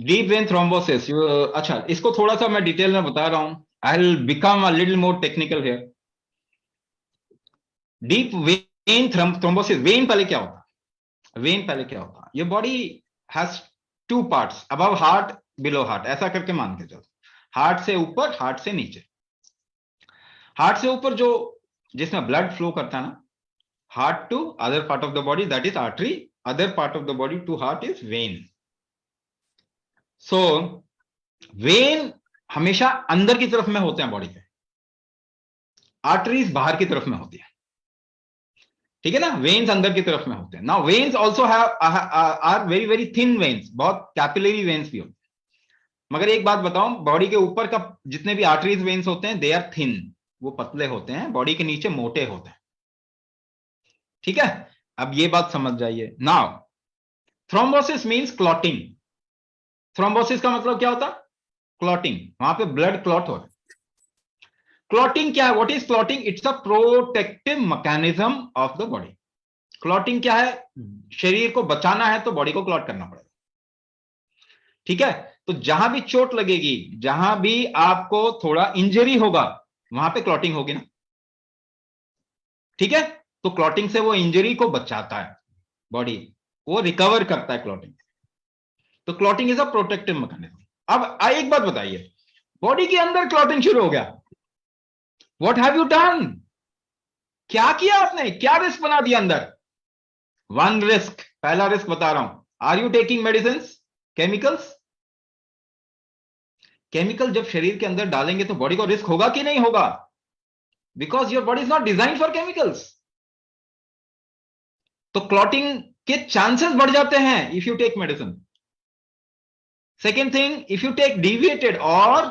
Deep vein thrombosis, अच्छा इसको थोड़ा सा मैं डिटेल में बता रहा हूं। I will become a little more technical here. Deep vein thrombosis, when पहले क्या होता है? वेन पहले क्या होता है? ये body has two parts, above heart, below heart, ऐसा करके मान के चलो। हार्ट से ऊपर, हार्ट से नीचे। हार्ट से ऊपर जो, जिसमें ब्लड फ्लो करता है ना, heart to other part of the body, that is artery. Other part of the body to heart is vein. So vein हमेशा अंदर की तरफ में होते हैं बॉडी के, आर्टरीज बाहर की तरफ में होती है। ठीक है ना? वेन्स अंदर की तरफ में होते हैं। Now veins also have are very very thin veins, बहुत कैपिलरी वेन्स भी होते हैं। मगर एक बात बताऊं, बॉडी के ऊपर का जितने भी आर्टरीज वेन्स होते हैं, दे आर थिन, वो पतले होते हैं। बॉडी के नीचे मोटे होते हैं। ठीक है? अब ये बात समझ जाइए। Now thrombosis means clotting. Thrombosis का मतलब क्या होता है? क्लॉटिंग। वहां पे ब्लड क्लॉट हो रहा है। क्लॉटिंग क्या है? What is clotting? It's a protective mechanism of the body. Clotting क्या है? शरीर को बचाना है तो बॉडी को क्लॉट करना पड़ेगा। ठीक है? तो जहां भी चोट लगेगी, जहां भी आपको थोड़ा इंजरी होगा, वहां पे क्लॉटिंग होगी ना। ठीक है? तो क्लॉटिंग से वो इंजरी को बचाता है, बॉडी वो रिकवर करता है क्लॉटिंग। तो clotting is a protective mechanism. अब एक बात बताइए, बॉडी के अंदर क्लॉटिंग शुरू हो गया, व्हाट हैव यू डन? क्या किया आपने? क्या रिस्क बना दिया अंदर? वन रिस्क, पहला रिस्क बता रहा हूं। Are you taking medicine? Chemicals? Chemical जब शरीर के अंदर डालेंगे तो बॉडी को रिस्क होगा कि नहीं होगा? Because your body is not design for chemicals. तो क्लॉटिंग के चांसेस बढ़ जाते हैं if you take medicine. Second thing, if you take deviated और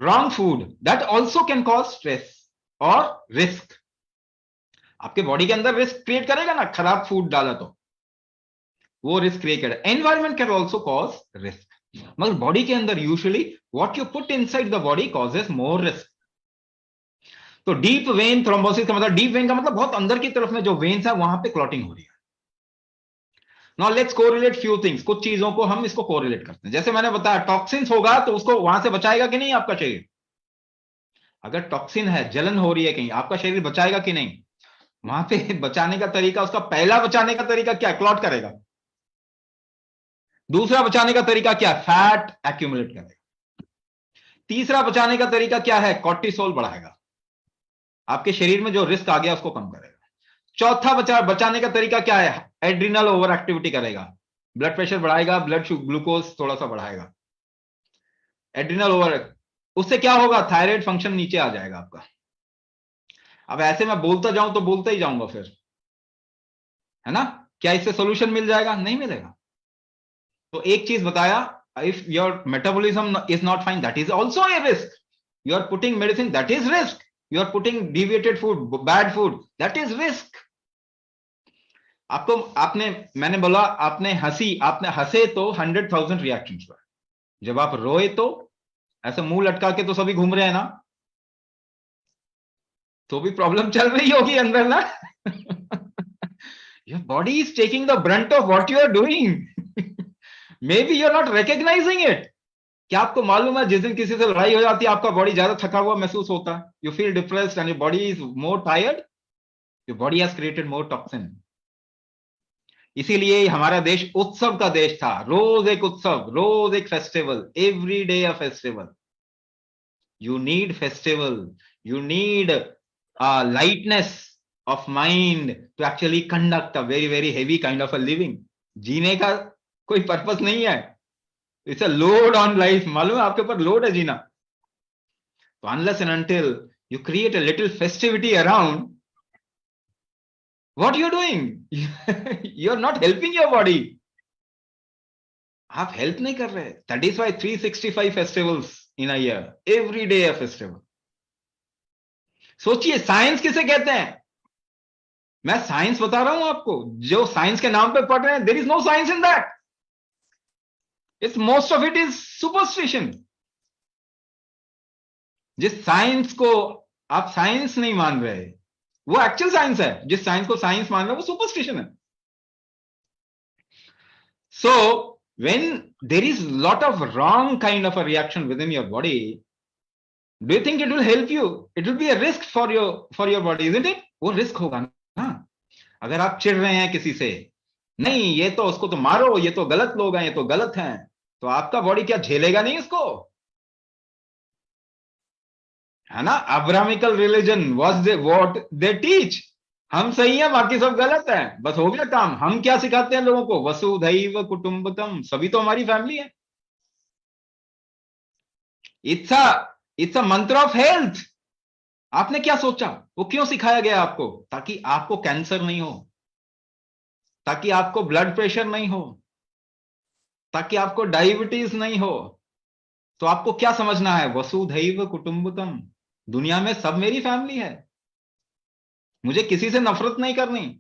wrong food, that also can cause stress और रिस्क। आपके बॉडी के अंदर रिस्क क्रिएट करेगा ना, खराब फूड डाला तो वो रिस्क क्रिएट करेगा। Environment can also cause risk, मगर बॉडी के अंदर usually what you put inside the body causes more risk. तो डीप वेन थ्रोम्बोसिस का मतलब, डीप वेन का मतलब बहुत अंदर की तरफ में जो वेन्स है वहां पे क्लॉटिंग हो रही है। Now let's correlate few things. कुछ चीजों को हम इसको कोरिलेट करते हैं। जैसे मैंने बताया, टॉक्सिन्स होगा तो उसको वहां से बचाएगा कि नहीं आपका शरीर? अगर टॉक्सिन है, जलन हो रही है कहीं, आपका शरीर बचाएगा कि नहीं? वहां पे बचाने का तरीका, उसका पहला बचाने का तरीका क्या है? क्लॉट करेगा। दूसरा बचाने का तरीका क्या है? फैट एक्यूमुलेट करेगा। तीसरा बचाने का तरीका क्या है? कॉर्टिसोल बढ़ाएगा, आपके शरीर में जो रिस्क आ गया उसको कम करेगा। चौथा बचाने का तरीका क्या है? एड्रिनल ओवर एक्टिविटी करेगा, ब्लड प्रेशर बढ़ाएगा, ब्लड ग्लूकोज थोड़ा सा बढ़ाएगा। एड्रिनल ओवर, उससे क्या होगा? थायराइड फंक्शन नीचे आ जाएगा आपका। अब ऐसे मैं बोलता जाऊं तो बोलता ही जाऊंगा फिर, है ना? क्या इससे सोल्यूशन मिल जाएगा? नहीं मिलेगा। तो एक चीज बताया, if your metabolism is not fine, that is also a risk. You are putting medicine, that is risk. You are putting deviated food, bad food, that is risk. आपको, आपने, मैंने बोला आपने आपने हंसे तो 100,000 रिएक्शन हुए। जब आप रोए तो ऐसे मुंह लटका के तो सभी घूम रहे हैं ना, तो भी प्रॉब्लम चल रही होगी अंदर ना। Your body is taking the brunt of what you are doing. Maybe you are not recognizing it. क्या आपको मालूम है, जिस दिन किसी से लड़ाई हो जाती है, आपका बॉडी ज्यादा थका हुआ महसूस होता है, you feel depressed and your body is more tired. Your body has created more toxin. इसीलिए हमारा देश उत्सव का देश था। रोज एक उत्सव, रोज एक festival, every day a festival. You need festival, you need lightness of mind to actually conduct a very very heavy kind of a living. जीने का कोई पर्पस नहीं है, it's a load on life. मालूम है आपके ऊपर लोड है जीना। तो unless and until you create a little festivity around, what you're doing? You're not helping your body. आप हेल्प नहीं कर रहे। That is why 365 festivals in a year, every day a festival. सोचिए, साइंस किसे कहते हैं? मैं साइंस बता रहा हूं आपको। जो साइंस के नाम पे पढ़ रहे हैं, there is no science in that. It's most of it is superstition. जिस साइंस को आप साइंस नहीं मान रहे, वो एक्चुअल साइंस है। जिस साइंस को साइंस मान रहे, वो सुपरस्टिशन है। सो when there is lot of wrong kind of a reaction within your body, do you think it will help you? It will be a risk for your body, isn't it? वो risk होगा ना। अगर आप चिढ़ रहे हैं किसी से, नहीं ये तो उसको तो मारो, ये तो गलत लोग हैं, ये तो गलत हैं, तो आपका बॉडी क्या झेलेगा नहीं इसको? है ना? Abrahamical religion what they teach, हम सही हैं बाकी सब गलत है, बस हो गया काम। हम क्या सिखाते हैं लोगों को? वसुधैव कुटुंबकम, सभी तो हमारी फैमिली है। इट्स अ मंत्र ऑफ हेल्थ। आपने क्या सोचा? वो क्यों सिखाया गया आपको? ताकि आपको कैंसर नहीं हो, ताकि आपको ब्लड प्रेशर नहीं हो, ताकि आपको डायबिटीज नहीं हो। तो आपको क्या समझना है? वसुधैव कुटुंबकम, दुनिया में सब मेरी फैमिली है, मुझे किसी से नफरत नहीं करनी,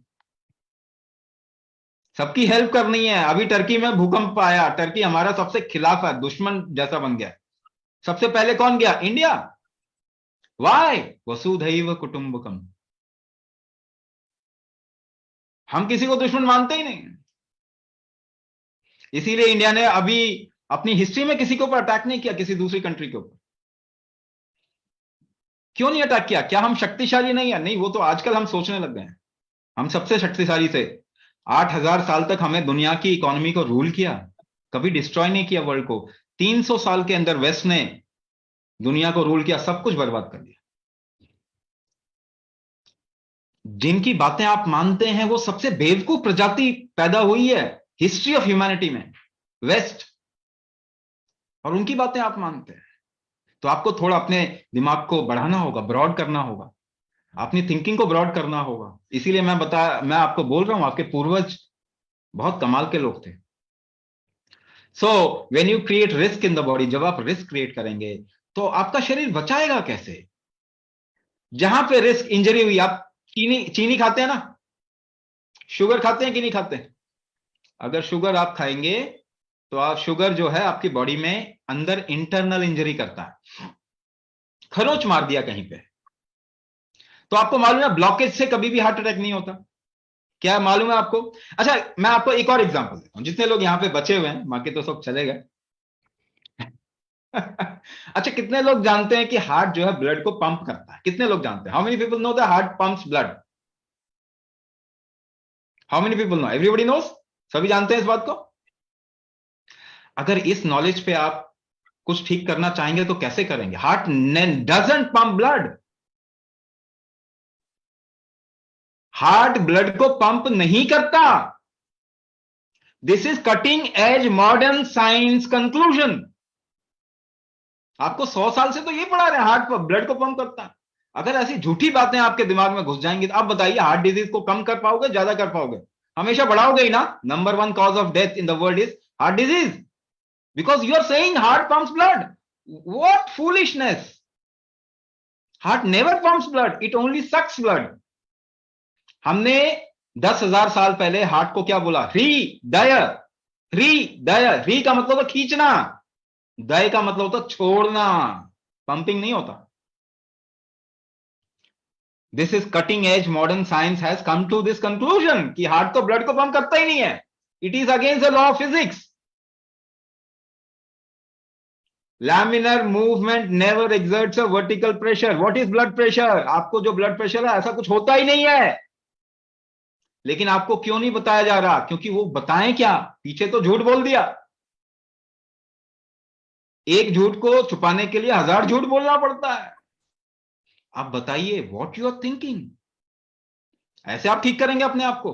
सबकी हेल्प करनी है। अभी टर्की में भूकंप आया, टर्की हमारा सबसे खिलाफ है, दुश्मन जैसा बन गया। सबसे पहले कौन गया? इंडिया। वाई? वसुधैव कुटुंबकम। हम किसी को दुश्मन मानते ही नहीं, इसीलिए इंडिया ने अभी अपनी हिस्ट्री में किसी के ऊपर अटैक नहीं किया, किसी दूसरी कंट्री के ऊपर। क्यों नहीं अटैक किया? क्या हम शक्तिशाली नहीं है? नहीं, वो तो आजकल हम सोचने लग गए हैं हम सबसे शक्तिशाली थे। 8,000 साल तक हमें दुनिया की इकोनॉमी को रूल किया, कभी डिस्ट्रॉय नहीं किया वर्ल्ड को। 300 साल के अंदर वेस्ट ने दुनिया को रूल किया, सब कुछ बर्बाद कर दिया। जिनकी बातें आप मानते हैं वो सबसे बेवकूफ प्रजाति पैदा हुई है हिस्ट्री ऑफ ह्यूमैनिटी में, वेस्ट, और उनकी बातें आप मानते हैं। तो आपको थोड़ा अपने दिमाग को बढ़ाना होगा, ब्रॉड करना होगा, अपनी थिंकिंग को ब्रॉड करना होगा। इसीलिए मैं आपको बोल रहा हूं, आपके पूर्वज बहुत कमाल के लोग थे। So when you create risk in the body, जब आप रिस्क क्रिएट करेंगे तो आपका शरीर बचाएगा कैसे? जहां पे रिस्क इंजरी हुई, आप चीनी चीनी खाते हैं ना, शुगर खाते हैं कि नहीं खाते? अगर शुगर आप खाएंगे तो आप, शुगर जो है आपकी बॉडी में अंदर इंटरनल इंजरी करता है, खरोच मार दिया कहीं पे। तो आपको मालूम है ब्लॉकेज से कभी भी हार्ट अटैक नहीं होता, क्या मालूम है आपको? अच्छा, मैं आपको एक और एग्जांपल देता हूं, जितने लोग यहां पे बचे हुए हैं, बाकी तो सब चले गए। अच्छा, कितने लोग जानते हैं कि हार्ट जो है ब्लड को पंप करता है? कितने लोग जानते हैं? How many people know the heart pumps blood? How many people know? Everybody knows, सभी जानते हैं इस बात को। अगर इस नॉलेज पे आप कुछ ठीक करना चाहेंगे तो कैसे करेंगे? Heart doesn't pump blood, heart blood को पंप नहीं करता। This is cutting edge modern science conclusion. आपको 100 साल से तो ये पढ़ा रहे हैं हार्ट ब्लड को पंप करता है। अगर ऐसी झूठी बातें आपके दिमाग में घुस जाएंगी तो आप बताइए हार्ट डिजीज को कम कर पाओगे, ज्यादा कर पाओगे? हमेशा बढ़ाओगे ही ना। Number 1 cause of death in the world is heart disease, because you are saying heart pumps blood. What foolishness! Heart never pumps blood, it only sucks blood. हमने 10,000 साल पहले हार्ट को क्या बोला? हृदय। हृदय, री का मतलब होता खींचना, दय का मतलब होता छोड़ना, पंपिंग नहीं होता। This is cutting edge modern science has come to this conclusion कि हार्ट तो ब्लड को पंप करता ही नहीं है। It is against the law of physics. Laminar movement never exerts a vertical pressure. What is blood pressure? आपको जो blood pressure है ऐसा कुछ होता ही नहीं है, लेकिन आपको क्यों नहीं बताया जा रहा? क्योंकि वो बताएं क्या, पीछे तो झूठ बोल दिया। एक झूठ को छुपाने के लिए 1000 झूठ बोलना पड़ता है। आप बताइए व्हाट यू आर थिंकिंग। ऐसे आप ठीक करेंगे अपने आप को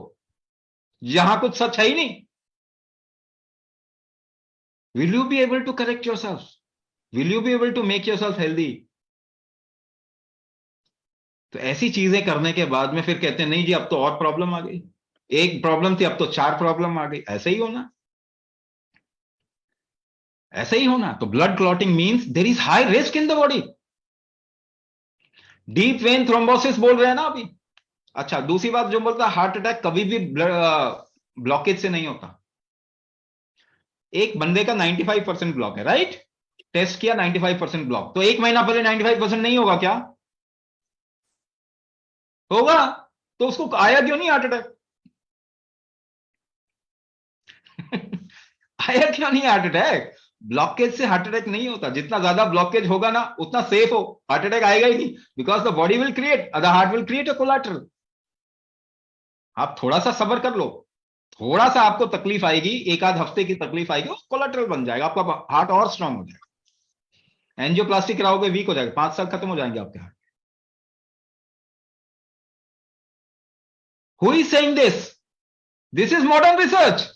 जहां कुछ सच है ही नहीं? Will you be able to correct yourself? Will you be able to make yourself healthy? तो ऐसी चीजें करने के बाद में फिर कहते हैं नहीं जी अब तो और प्रॉब्लम आ गई, एक प्रॉब्लम थी अब तो 4 प्रॉब्लम आ गई। ऐसे ही होना, ऐसे ही होना। तो blood clotting means there is high risk in the body. Deep vein thrombosis बोल रहे हैं ना अभी। अच्छा, दूसरी बात जो बोलता है, हार्ट अटैक कभी भी ब्लॉकेज से नहीं होता। एक बंदे का 95% ब्लॉक है, राइट? टेस्ट किया 95% ब्लॉक, तो एक महीना पहले 95% नहीं होगा क्या? होगा। तो उसको आया क्यों नहीं हार्ट अटैक? आया क्यों नहीं हार्ट अटैक? ब्लॉकेज से हार्ट अटैक नहीं होता। जितना ज्यादा ब्लॉकेज होगा ना उतना सेफ हो, हार्ट अटैक आएगा ही नहीं, because the body will create, the heart will create a collateral. आप थोड़ा सा सब्र कर लो, थोड़ा सा आपको तकलीफ आएगी, एक आध हफ्ते की तकलीफ आएगी, वो कोलेटरल बन जाएगा, आपका हार्ट और स्ट्रांग हो जाएगा। एंजियोप्लास्टी कराओगे वीक हो जाएगा, 5 साल खत्म हो जाएंगे आपके heart. Who is saying this is modern research.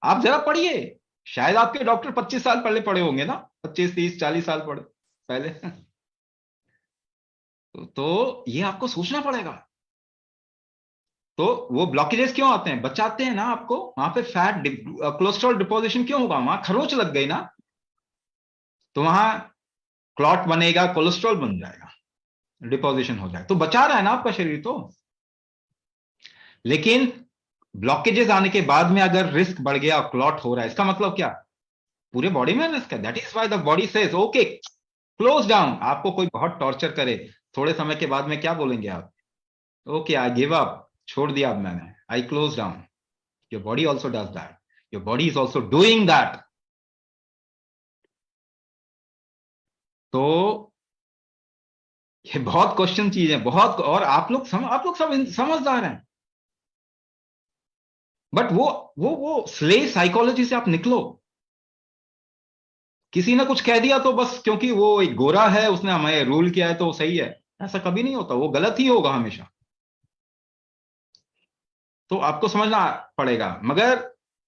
आप जरा पढ़िए, शायद आपके डॉक्टर 25 साल पहले पढ़े होंगे ना, 25 30 40 साल पढ़े पहले। तो ये आपको सोचना पड़ेगा। तो वो ब्लॉकेजेस क्यों आते हैं? बचाते हैं ना आपको, वहां पे फैट कोलेस्ट्रॉल डिपोजिशन क्यों होगा? वहां खरोच लग गई ना, तो वहां क्लॉट बनेगा, कोलेस्ट्रॉल बन जाएगा, डिपोजिशन हो जाएगा, तो बचा रहा है ना आपका शरीर तो। लेकिन ब्लॉकेजेस आने के बाद में अगर रिस्क बढ़ गया, क्लॉट हो रहा है, इसका मतलब क्या? पूरे बॉडी में रिस्क है। That is why the body says okay close down. आपको कोई बहुत टॉर्चर करे, थोड़े समय के बाद में क्या बोलेंगे आप? ओके आई गिव अप, छोड़ दिया अब मैंने, आई close down. Your body also does that, your body is also doing that. तो ये बहुत क्वेश्चन चीज है, बहुत। और आप लोग सब समझदार हैं, बट वो स्लेव साइकोलॉजी से आप निकलो। किसी ने कुछ कह दिया तो बस क्योंकि वो एक गोरा है उसने हमें रूल किया है तो वो सही है, ऐसा कभी नहीं होता, वो गलत ही होगा हमेशा। तो आपको समझना पड़ेगा। मगर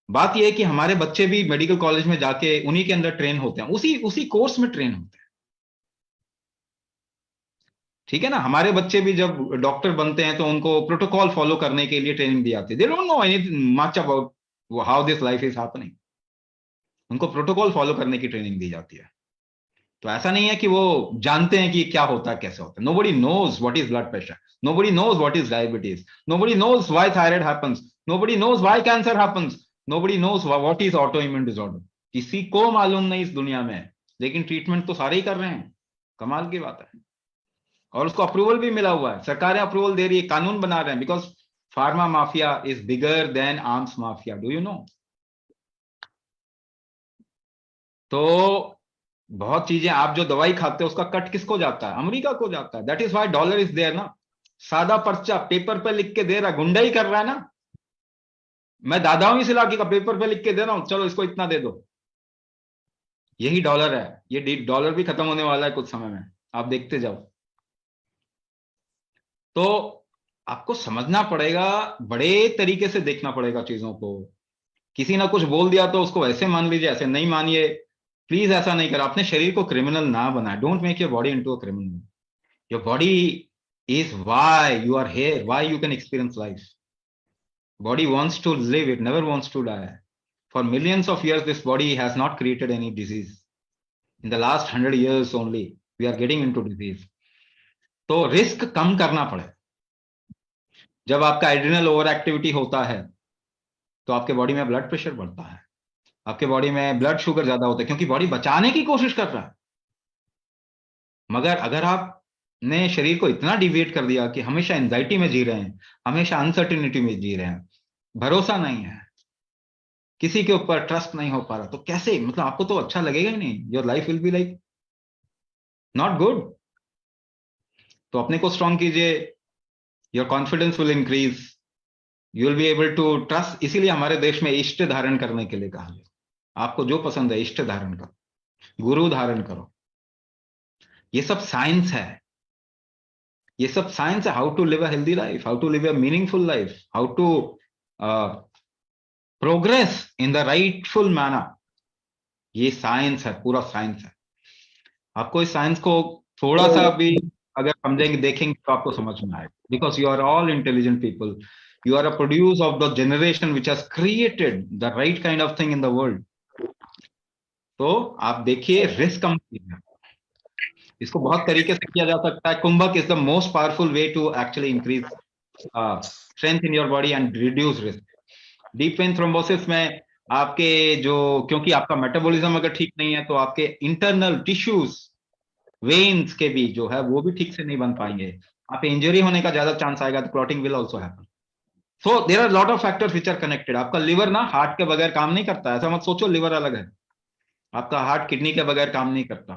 बात यह है कि हमारे बच्चे भी मेडिकल कॉलेज में जाके उन्हीं के अंदर ट्रेन होते हैं, उसी उसी कोर्स में ट्रेन होते हैं। ठीक है ना? हमारे बच्चे भी जब डॉक्टर बनते हैं तो उनको प्रोटोकॉल फॉलो करने के लिए ट्रेनिंग दी जाती है। They don't know anything much about how this life is happening. उनको प्रोटोकॉल फॉलो करने की ट्रेनिंग दी जाती है। तो ऐसा नहीं है कि वो जानते हैं कि क्या होता है, कैसे होता है। Nobody knows what is blood pressure, nobody knows what is diabetes, nobody knows why thyroid happens, nobody knows why cancer happens, nobody knows what is autoimmune disorder. किसी को मालूम नहीं इस दुनिया में, लेकिन ट्रीटमेंट तो सारे ही कर रहे हैं। कमाल की बात है। और उसको अप्रूवल भी मिला हुआ है, सरकारें अप्रूवल दे रही है, कानून बना रहे हैं, because pharma mafia is bigger than arms mafia, do you know? तो बहुत चीजें, आप जो दवाई खाते हो उसका कट किसको जाता है? अमेरिका को जाता है। That is why dollar is there ना। सादा पर्चा पेपर पे लिख के दे रहा, गुंडा ही कर रहा है ना। मैं दादा हूं इस इलाके का, पेपर पे लिख के दे रहा हूं, चलो इसको इतना दे दो। यही डॉलर है। ये डॉलर भी खत्म होने वाला है कुछ समय में, आप देखते जाओ। तो आपको समझना पड़ेगा, बड़े तरीके से देखना पड़ेगा चीजों को। किसी ने कुछ बोल दिया तो उसको ऐसे मान लीजिए, ऐसे नहीं मानिए। प्लीज ऐसा नहीं करा, अपने शरीर को क्रिमिनल ना बनाए। Don't make your body into a criminal. Your body is why you are here, why you can experience life. Body wants to live, it never wants to die. For millions of years this body has not created any disease. In the last 100 years only we are getting into disease. तो risk कम करना पड़े। जब आपका adrenal over activity होता है तो आपके body में ब्लड प्रेशर बढ़ता है, आपके बॉडी में ब्लड शुगर ज्यादा होता है, क्योंकि बॉडी बचाने की कोशिश कर रहा है। मगर अगर आप ने शरीर को इतना डिवेट कर दिया कि हमेशा एंजाइटी में जी रहे हैं, हमेशा अनसर्टिनिटी में जी रहे हैं, भरोसा नहीं है, किसी के ऊपर ट्रस्ट नहीं हो पा रहा, तो कैसे? मतलब आपको तो अच्छा लगेगा ही नहीं। Your life will be like not good. तो अपने को स्ट्रांग कीजिए, your confidence will increase, you will be able to trust. इसीलिए हमारे देश में इष्ट धारण करने के लिए कहा गया। आपको जो पसंद है इष्ट धारण करो, गुरु धारण करो। ये सब साइंस है, ये सब साइंस है। How to live a healthy life, how to live a meaningful life, how to progress in the rightful manner. ये साइंस है, पूरा साइंस है। आपको इस साइंस को थोड़ा सा भी अगर समझेंगे देखेंगे तो आपको समझ में आएगा, because you are all intelligent people, you are a produce of the generation which has created the right kind of thing in the world. तो आप देखिए, रिस्क कम कीजिए। इसको बहुत तरीके से किया जा सकता है। कुंभक is the most powerful way to actually increase strength in your body and reduce risk. Deep vein thrombosis में आपके जो, क्योंकि आपका मेटाबॉलिज्म अगर ठीक नहीं है तो आपके इंटरनल टिश्यूज, वेन्स के भी जो है वो भी ठीक से नहीं बन पाएंगे, आप इंजरी होने का ज्यादा चांस आएगा, तो clotting will also happen. So there are lot of factors which are connected. आपका लिवर ना हार्ट के बगैर काम नहीं करता, ऐसा मत सोचो लिवर अलग है। आपका हार्ट किडनी के बगैर काम नहीं करता,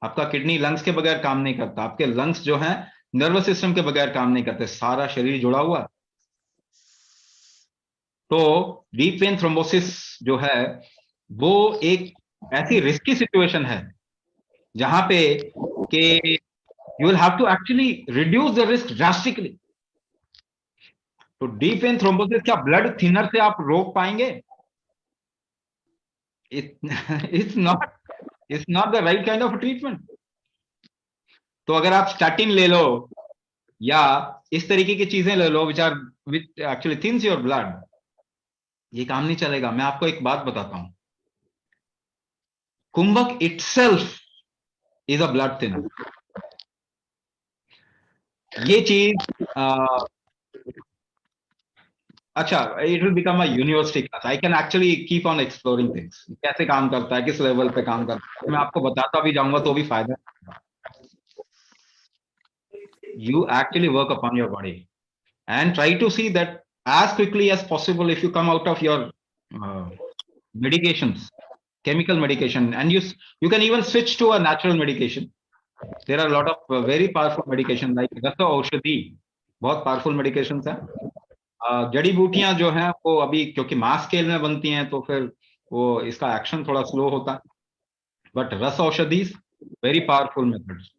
आपका किडनी लंग्स के बगैर काम नहीं करता, आपके लंग्स जो हैं नर्वस सिस्टम के बगैर काम नहीं करते, सारा शरीर जुड़ा हुआ। तो डीप वेन थ्रोम्बोसिस जो है वो एक ऐसी रिस्की सिचुएशन है जहां पे कि you will have to actually reduce the risk drastically. तो डीप वेन थ्रोम्बोसिस क्या ब्लड थिनर से आप रोक पाएंगे? It's not, it's not the right kind of treatment. तो अगर आप स्टैटिन ले लो या इस तरीके की चीजें ले लो which are which actually thins your blood, ये काम नहीं चलेगा। मैं आपको एक बात बताता हूं, kumbhak itself is a blood thinner. ये चीज अच्छा, it will become a university class. I can actually keep on exploring things, कैसे काम करता है, किस लेवल पे काम करता है, मैं आपको बताता भी जाऊंगा तो भी फायदा। You actually work upon your body and try to see that as quickly as possible. If you come out of your uh, medications, chemical medication, and you can even switch to a natural medication. There are a lot of very powerful medication like Rasa Aushadhi, बहुत powerful medications हैं। जड़ी बूटियां जो हैं वो अभी क्योंकि mass scale में बनती हैं तो फिर वो इसका एक्शन थोड़ा स्लो होता है, बट रस औषधि वेरी पावरफुल मेथड्स।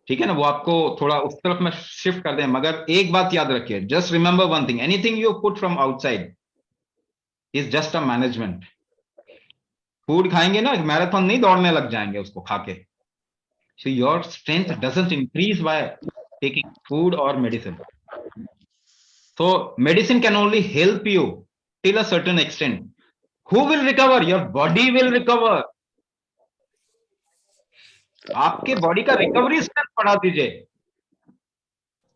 ठीक है ना, वो आपको थोड़ा उस तरफ में शिफ्ट कर दें। मगर एक बात याद रखिए, just remember one thing, anything you put from outside is just a management. Food खाएंगे ना, मैराथन नहीं दौड़ने लग जाएंगे उसको खा के। So your strength doesn't increase by taking food और medicine. So medicine can only help you till a certain extent. Who will recover? Your body will recover. आपके बॉडी का रिकवरी स्ट्रेंथ बढ़ा दीजिए।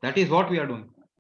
That is what we are doing.